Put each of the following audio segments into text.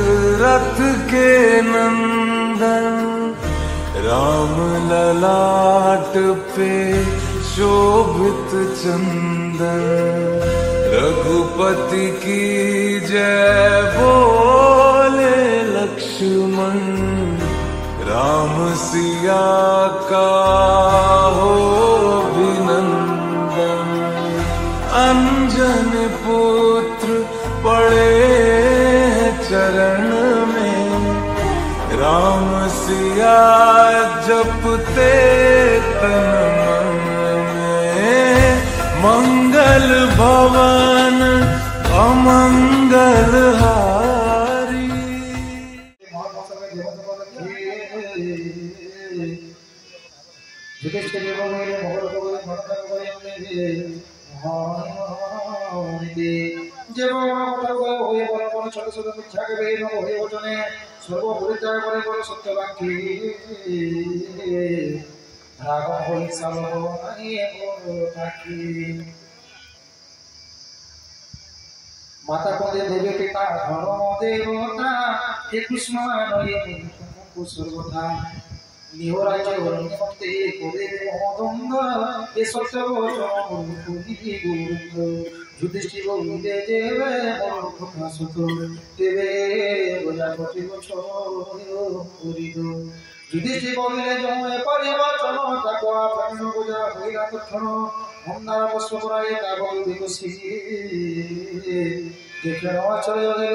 दशरथ के नंदन राम ललाट पे शोभित चंदन, रघुपति की जय बोले लक्ष्मण, राम सिया का हो अभिनंदन। अंजन पुत्र पड़े चरण में, राम सिया जपते तन मन में। मंगल भवन अमंगल हारी। ছোট ছোট মিথ্যাকে বেরিয়ে হয়ে ওঠনে সর্বপরিত্যাগ করে বড় সত্যবাক্যে রাগ হই সালকি। মাতা পদে দেবে পিতা ধর্ম দেবতা, হে কৃষ্ণ সর্বথা নিহরাজ নিমন্তে করে মদন্দ, এ সত্য গোবিন্দ। যুধিষ্ঠির বলিলে দেবে কথা সত, দেবে প্রজাপতি করিল। যুধিষ্ঠির বলিলে জমে পারিব চল, তাকে প্রাণ বোঝা হইলা তৎক্ষণ। মন্দার বস্ত্র পরাই কাগজ বিকশি, দেখে নেওয়া চলে গেলে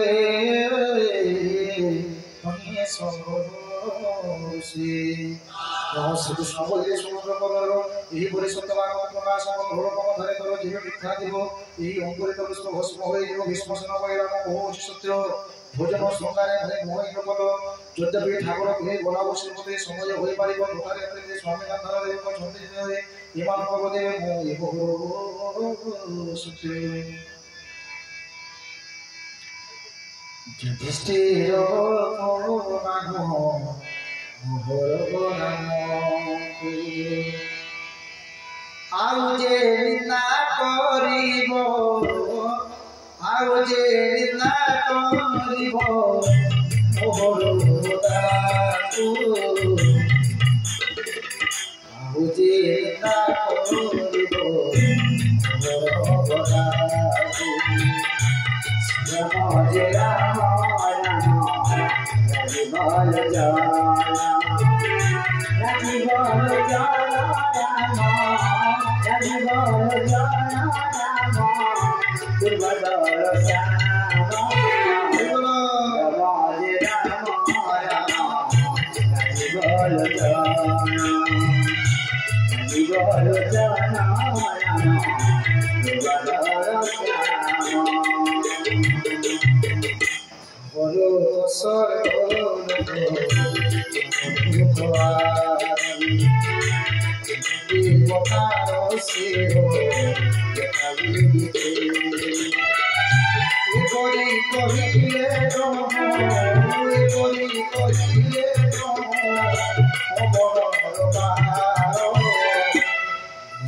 শ্রীকৃষ্ণ বলিলে সমুদ্র কর, এই পরিসত্যবান প্রকাশ ঘোর ধরে করো জীবে মিথ্যা দিব। এই অঙ্কুরিত পুষ্প ভস্ম হয়ে জীব ভীষ্মসেন বৈরাম বহু সত্য ভোজন শৃঙ্গারে ধরে মোহিত পদ। যদ্যপি ঠাকুর গৃহে গোলা বসির মধ্যে সময় হয়ে পারিব, লোকারে স্বামী গান্ধার দেব ছন্দি হয়ে ইমান ভগদেব সত্য। যুধিষ্ঠির আৰু যে নিন্দা কৰিব, আৰু যে নিন্দা কৰিব মোহৰ দাসু, আৰু যে নিন্দা কৰিব মোহৰ দাসু। রাম জয় রাম রাম রাজি বল জয়, রাজি বল জয় রাম, রাজি বল জয় রাম, দুর্বল শ্যাম। রাম জয় রাম রাম রাজি বল জয়, রাজি বল জয় রাম, দুর্বল শ্যাম। বলো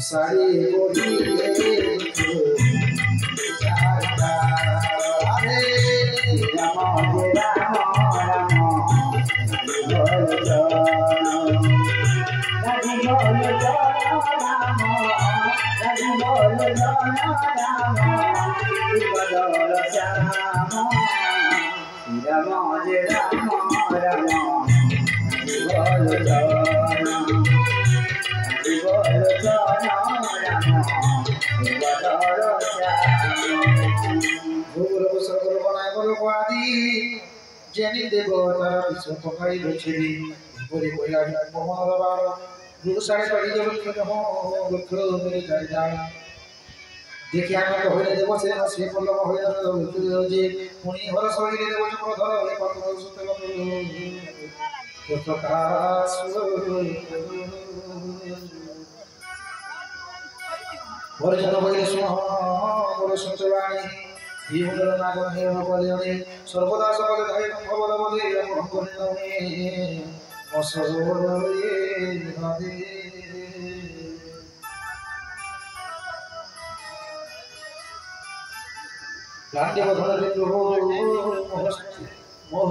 সারি বলিলে রাম জয় রাম রাম বল জয়, রাজি বল জয় রাম, রাজি বল জয় রাম, দুর্বল শ্যাম। রাম জয় রাম রাম বল জয়, রাজি বল জয় রাম, দুর্বল শ্যাম। ভূগোল সকল বনায় বল আদি জেনি দেব তারা বিশ্ব পকাই রয়েছেনি। পরে কইলা মোহন বাবার গুরু সাড়ে পাড়ি লক্ষ লক্ষ মেরে যায় যায়। দেখি আমি হইলে দেব সে পল্লব হইলে যে উনি হর শরীরে দেব চক্র ধর হয়ে পত্র সুতে প্রকাশ। বরজন বইলে শুন বড় সঞ্চবাণী, জীবনের নাগর হে ভগবানে সর্বদা সকলে ধাই ভবল বলে ভগবানে অসরে নদী। গান্ধী বধনের প্রভু মোহ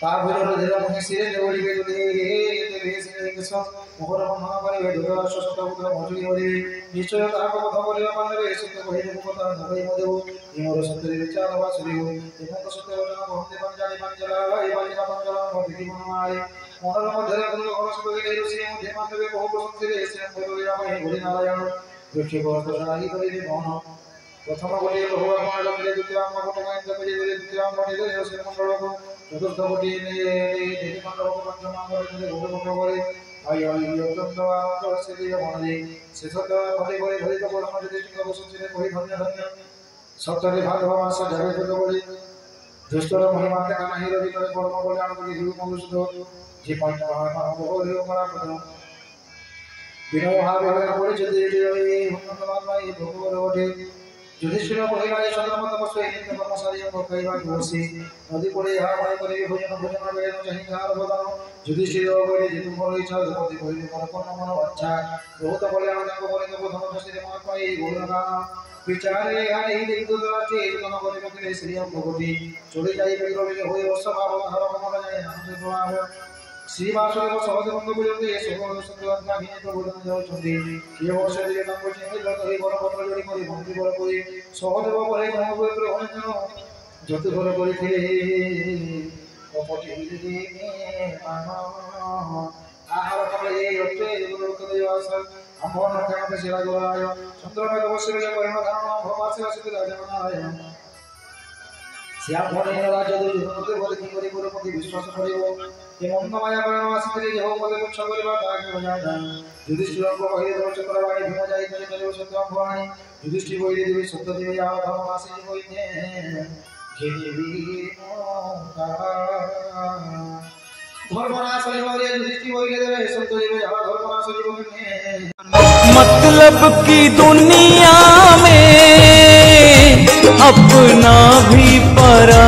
ताभिरो धीर महिषिरे देवलिवे देवे श्रीकृष्ण मोहर महा परिवे दुर्गा शस्त्रपुत्र मजुरी हरि निश्चय ताको कथा बोलिबा पानरे सत्य कहिले मुकता नभई मदेव इमोर सत्य विचार वासुरी हो एमक सत्य वचन बहुते पंजाली पंजला ए बालिका पंजला मधुरी मनमाय मोहर मध्यरे दुर्गा घरस कहिले ऋषि मध्य मानवे बहु प्रसंसिरे से बोलिया महि हरि नारायण दृष्टि को प्रसारी करिले मौन प्रथम गोटे भगवान मंडल द्वितीय मंडल द्वितीय मंडल श्री मंडल को चतुर्थ गोटे देवी मंडल को पंचम मंडल भोग मंडल आय योगंतवा श्री मनदे शेषत भले भले भलित परम दृष्टि को सुचिरे कोई धन्य धन्य सप्तरे भागव मास जगत बोले दुष्टर महिमा के काना ही रवि करे परम बोले आनंद के हिउ मनुष्य जे पंच महात्मा बोले मरा पद बिनो हावे बोले जदे जे भगवान ये भगवान ओटे युधिष्ठिर महिलाए चंद्रमा तपस्वी नित्य कर्मचारी को कहवा दोषी नदी पड़े हा भाई करे भोजन भोजन बेन चाहि हार बदन युधिष्ठिर बोले जे तुम बोले इच्छा जपति बोले मन मन अच्छा बहुत बोले आनंद को बोले प्रथम दृष्टि महात्मा ये गुणगा विचारे आए ही दुदराचे तन बोले के श्री हम भगवती चोरी जाई बिरोले होय वर्ष भाव हर मन जाए आनंद प्रभाव श्री वासुदेव सहज बंधु बोलते सोम सुंदर का हिने तो बोलने जाओ छुंदी ये वर्ष दिए नाम को चिन्ह लग हे बर पत्र जोड़ी करी बंधु बोल कोई सहदेव बोले जन बोले होय जन जति बोल कोई थे कपटी हिली मान आहार कले ओटे बोल करे वास अमोन का के शिरा गोराय चंद्र में अवश्य के परिण धारण भवासे सिद्ध राजनारायण श्याम भणे राजा दुर्योधन के बोले की करी पुरपति विश्वास करिवो ये मन माया करण आसिते जे हो बोले कुछ करबा ताके हो जाता युधिष्ठिर को कहि दो चक्रवाणी भीम जाई करे करे सत्य भवानी युधिष्ठिर बोले देवी सत्य देवी आ धर्म आसी कोई ने घेवी धर्मनाश होले युधिष्ठिर बोले देवी सत्य देवी आ धर्मनाश होले मतलब की दुनिया में अपना भी परा